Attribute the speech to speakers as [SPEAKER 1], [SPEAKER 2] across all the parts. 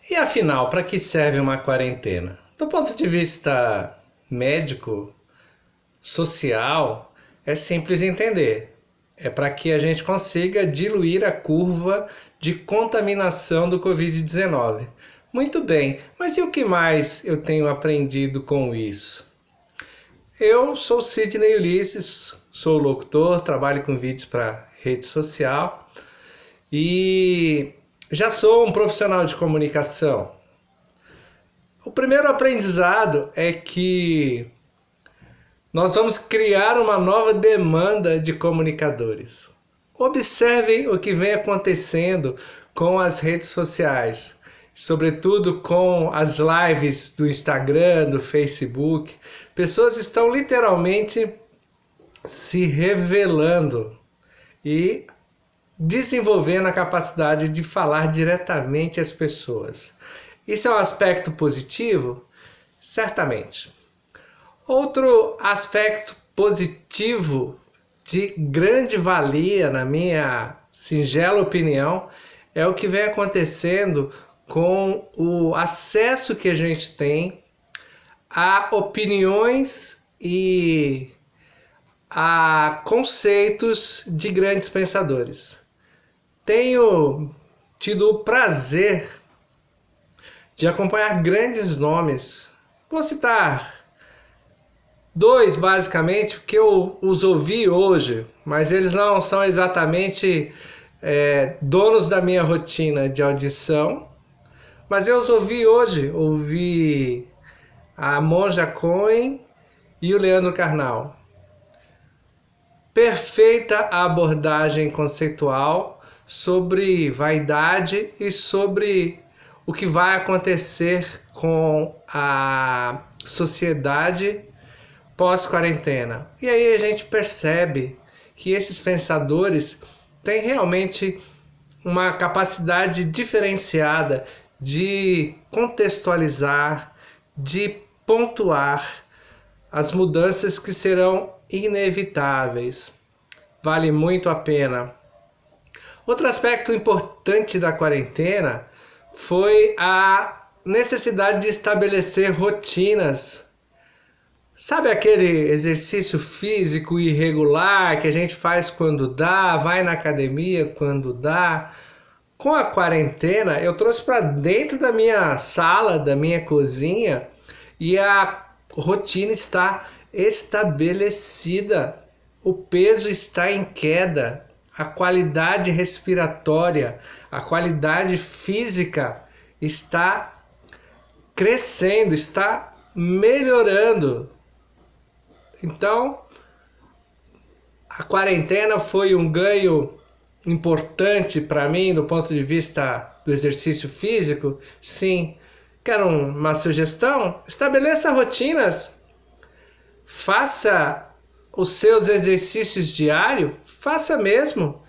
[SPEAKER 1] E afinal, para que serve uma quarentena? Do ponto de vista médico, social, é simples entender. É para que a gente consiga diluir a curva de contaminação do Covid-19. Muito bem, mas e o que mais eu tenho aprendido com isso? Eu sou Sidney Ulisses, sou locutor, trabalho com vídeos para rede social e já sou um profissional de comunicação. O primeiro aprendizado é que nós vamos criar uma nova demanda de comunicadores. Observem o que vem acontecendo com as redes sociais, sobretudo com as lives do Instagram, do Facebook. Pessoas estão literalmente se revelando e desenvolvendo a capacidade de falar diretamente às pessoas. Isso é um aspecto positivo? Certamente. Outro aspecto positivo de grande valia, na minha singela opinião, é o que vem acontecendo com o acesso que a gente tem a opiniões e a conceitos de grandes pensadores. Tenho tido o prazer de acompanhar grandes nomes. Vou citar dois, basicamente, que eu os ouvi hoje, mas eles não são exatamente donos da minha rotina de audição, mas eu os ouvi hoje. Ouvi a Monja Cohen e o Leandro Carnal. Perfeita a abordagem conceitual sobre vaidade e sobre o que vai acontecer com a sociedade pós-quarentena. E aí a gente percebe que esses pensadores têm realmente uma capacidade diferenciada de contextualizar, de pontuar as mudanças que serão inevitáveis. Vale muito a pena. Outro aspecto importante da quarentena foi a necessidade de estabelecer rotinas. Sabe aquele exercício físico irregular que a gente faz quando dá, vai na academia quando dá? Com a quarentena, eu trouxe para dentro da minha sala, da minha cozinha, e a rotina está estabelecida. O peso está em queda, a qualidade respiratória, a qualidade física está crescendo, está melhorando. Então, a quarentena foi um ganho importante para mim do ponto de vista do exercício físico? Sim. Quer uma sugestão? Estabeleça rotinas. Faça os seus exercícios diários, faça mesmo.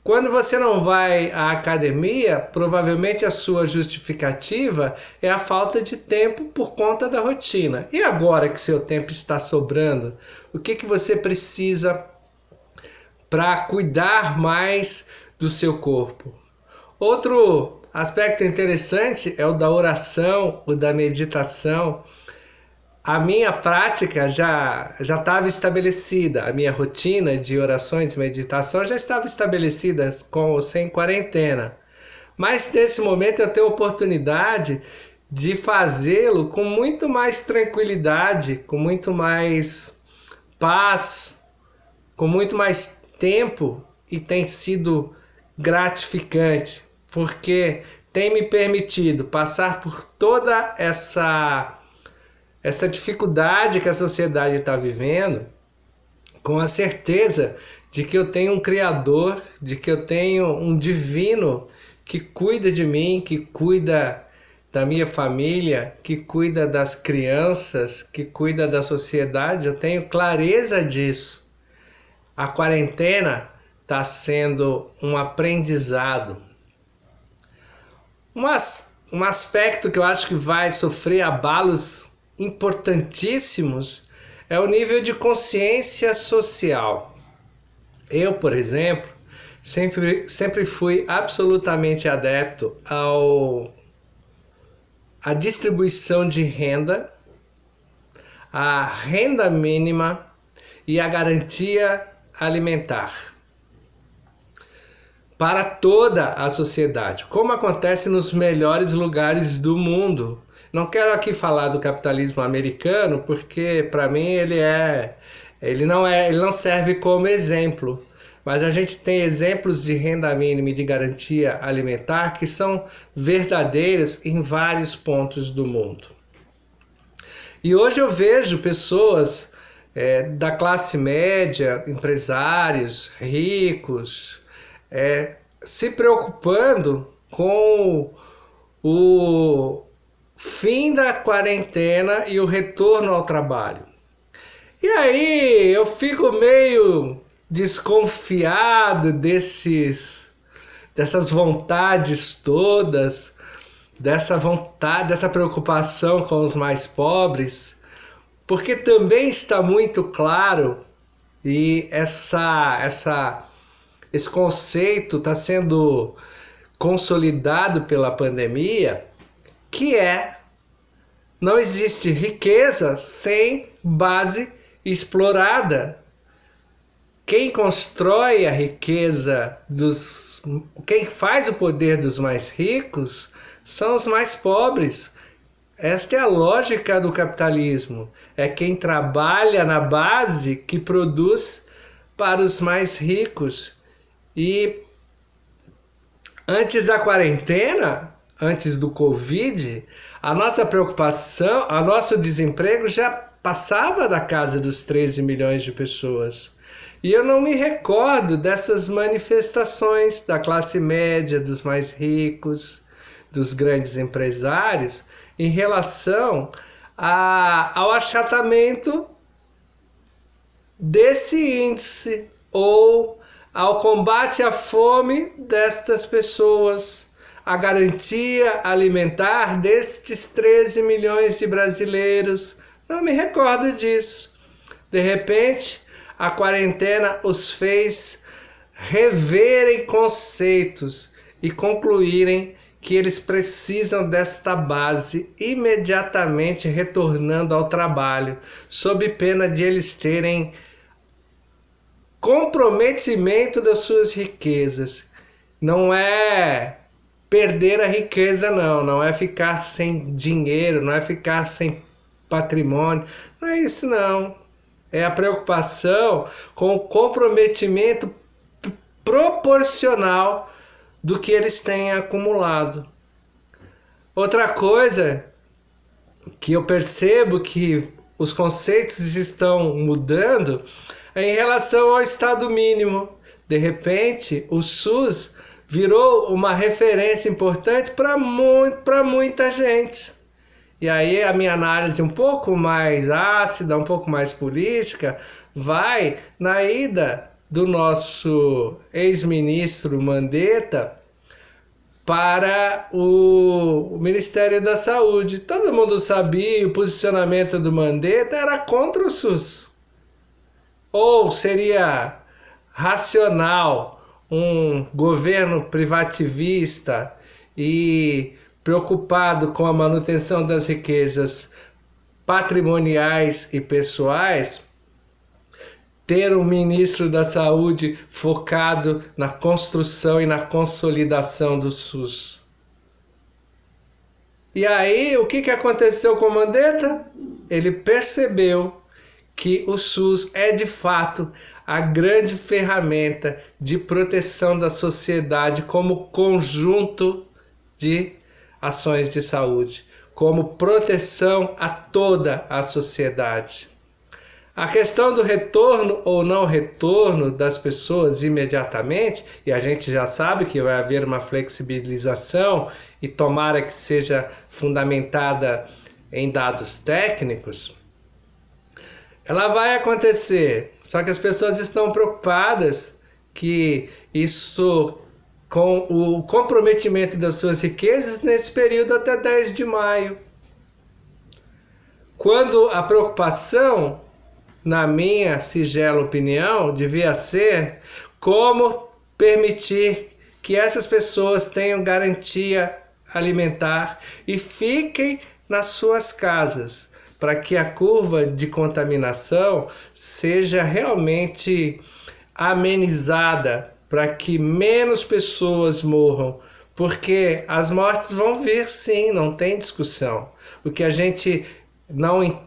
[SPEAKER 1] Quando você não vai à academia, provavelmente a sua justificativa é a falta de tempo por conta da rotina. E agora que seu tempo está sobrando, o que você precisa para cuidar mais do seu corpo? Outro aspecto interessante é o da oração, o da meditação. A minha prática já estava estabelecida, a minha rotina de orações e meditação já estava estabelecida com ou sem quarentena. Mas nesse momento eu tenho a oportunidade de fazê-lo com muito mais tranquilidade, com muito mais paz, com muito mais tempo, e tem sido gratificante, porque tem me permitido passar por toda essa dificuldade que a sociedade está vivendo, com a certeza de que eu tenho um Criador, de que eu tenho um divino que cuida de mim, que cuida da minha família, que cuida das crianças, que cuida da sociedade. Eu tenho clareza disso. A quarentena está sendo um aprendizado. Um aspecto que eu acho que vai sofrer abalos importantíssimos é o nível de consciência social. Eu, por exemplo, sempre fui absolutamente adepto ao a distribuição de renda, a renda mínima e a garantia alimentar para toda a sociedade, como acontece nos melhores lugares do mundo. Não quero aqui falar do capitalismo americano, porque para mim ele não serve como exemplo. Mas a gente tem exemplos de renda mínima e de garantia alimentar que são verdadeiros em vários pontos do mundo. E hoje eu vejo pessoas da classe média, empresários, ricos, se preocupando com o fim da quarentena e o retorno ao trabalho. E aí eu fico meio desconfiado dessas vontades todas, dessa vontade, dessa preocupação com os mais pobres, porque também está muito claro, e esse conceito está sendo consolidado pela pandemia, que não existe riqueza sem base explorada. Quem constrói a riqueza quem faz o poder dos mais ricos são os mais pobres. Esta é a lógica do capitalismo. É quem trabalha na base que produz para os mais ricos. E antes da quarentena, antes do Covid, a nossa preocupação, o nosso desemprego já passava da casa dos 13 milhões de pessoas. E eu não me recordo dessas manifestações da classe média, dos mais ricos, dos grandes empresários, em relação ao achatamento desse índice ou ao combate à fome destas pessoas, a garantia alimentar destes 13 milhões de brasileiros. Não me recordo disso. De repente, a quarentena os fez reverem conceitos e concluírem que eles precisam desta base imediatamente retornando ao trabalho, sob pena de eles terem comprometimento das suas riquezas. Não é perder a riqueza, não é ficar sem dinheiro, não é ficar sem patrimônio, não é isso não. É a preocupação com o comprometimento proporcional do que eles têm acumulado. Outra coisa que eu percebo que os conceitos estão mudando é em relação ao Estado mínimo. De repente, o SUS virou uma referência importante para muita gente. E aí a minha análise um pouco mais ácida, um pouco mais política, vai na ida do nosso ex-ministro Mandetta para o Ministério da Saúde. Todo mundo sabia, o posicionamento do Mandetta era contra o SUS. Ou seria racional um governo privativista e preocupado com a manutenção das riquezas patrimoniais e pessoais, ter um ministro da Saúde focado na construção e na consolidação do SUS. E aí, o que aconteceu com o Mandetta? Ele percebeu que o SUS é de fato a grande ferramenta de proteção da sociedade como conjunto de ações de saúde, como proteção a toda a sociedade. A questão do retorno ou não retorno das pessoas imediatamente, e a gente já sabe que vai haver uma flexibilização e tomara que seja fundamentada em dados técnicos, ela vai acontecer, só que as pessoas estão preocupadas que isso, com o comprometimento das suas riquezas nesse período até 10 de maio. Quando a preocupação, na minha singela opinião, devia ser como permitir que essas pessoas tenham garantia alimentar e fiquem nas suas casas, para que a curva de contaminação seja realmente amenizada, para que menos pessoas morram, porque as mortes vão vir sim, não tem discussão. O que a gente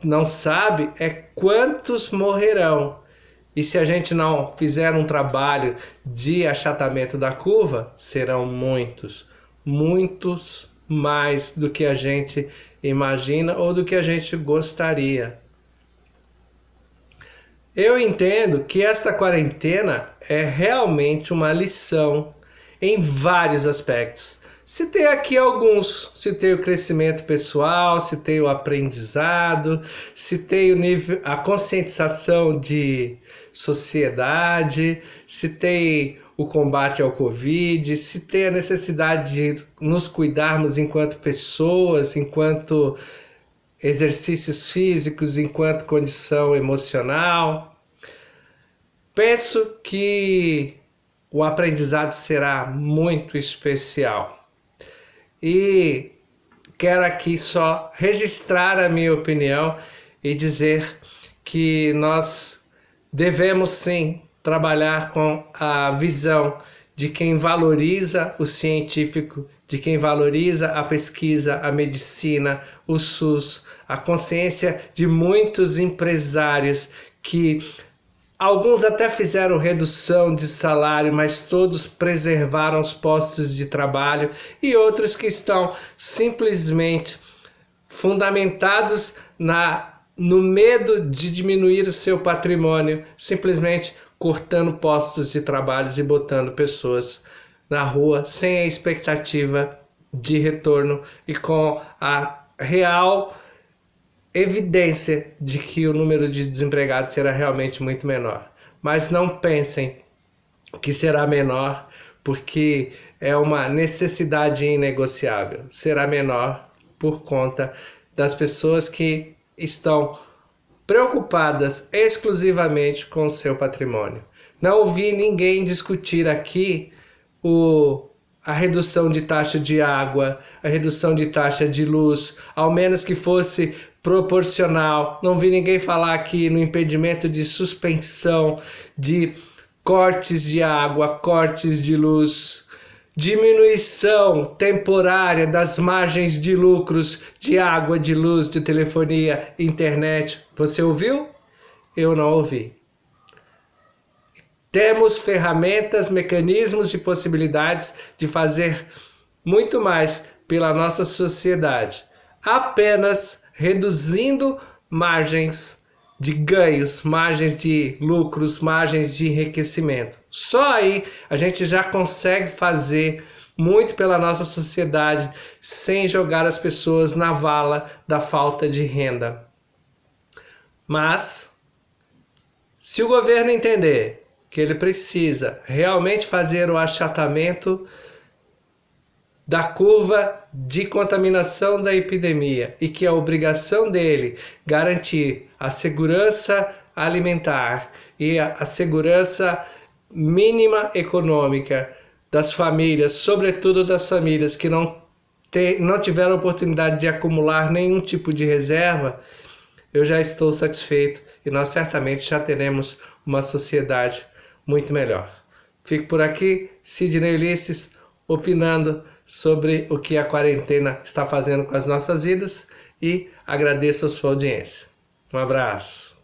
[SPEAKER 1] não sabe é quantos morrerão. E se a gente não fizer um trabalho de achatamento da curva, serão muitos, muitos mais do que a gente imagina ou do que a gente gostaria. Eu entendo que esta quarentena é realmente uma lição em vários aspectos. Citei aqui alguns, citei o crescimento pessoal, citei o aprendizado, citei o nível, a conscientização de sociedade, citei o combate ao Covid, citei a necessidade de nos cuidarmos enquanto pessoas, enquanto exercícios físicos, enquanto condição emocional. Penso que o aprendizado será muito especial. E quero aqui só registrar a minha opinião e dizer que nós devemos sim trabalhar com a visão de quem valoriza o científico, de quem valoriza a pesquisa, a medicina, o SUS, a consciência de muitos empresários que alguns até fizeram redução de salário, mas todos preservaram os postos de trabalho, e outros que estão simplesmente fundamentados no medo de diminuir o seu patrimônio, simplesmente cortando postos de trabalho e botando pessoas na rua sem a expectativa de retorno e com a real evidência de que o número de desempregados será realmente muito menor. Mas não pensem que será menor porque é uma necessidade inegociável. Será menor por conta das pessoas que estão preocupadas exclusivamente com o seu patrimônio. Não ouvi ninguém discutir aqui a redução de taxa de água, a redução de taxa de luz, ao menos que fosse proporcional. Não vi ninguém falar aqui no impedimento de suspensão de cortes de água, cortes de luz, diminuição temporária das margens de lucros de água, de luz, de telefonia, internet. Você ouviu? Eu não ouvi. Temos ferramentas, mecanismos e possibilidades de fazer muito mais pela nossa sociedade, apenas reduzindo margens de ganhos, margens de lucros, margens de enriquecimento. Só aí a gente já consegue fazer muito pela nossa sociedade sem jogar as pessoas na vala da falta de renda. Mas, se o governo entender que ele precisa realmente fazer o achatamento da curva de contaminação da epidemia e que a obrigação dele garantir a segurança alimentar e a segurança mínima econômica das famílias, sobretudo das famílias que não tiveram oportunidade de acumular nenhum tipo de reserva, eu já estou satisfeito e nós certamente já teremos uma sociedade muito melhor. Fico por aqui, Sidney Ulisses, opinando sobre o que a quarentena está fazendo com as nossas vidas e agradeço a sua audiência. Um abraço.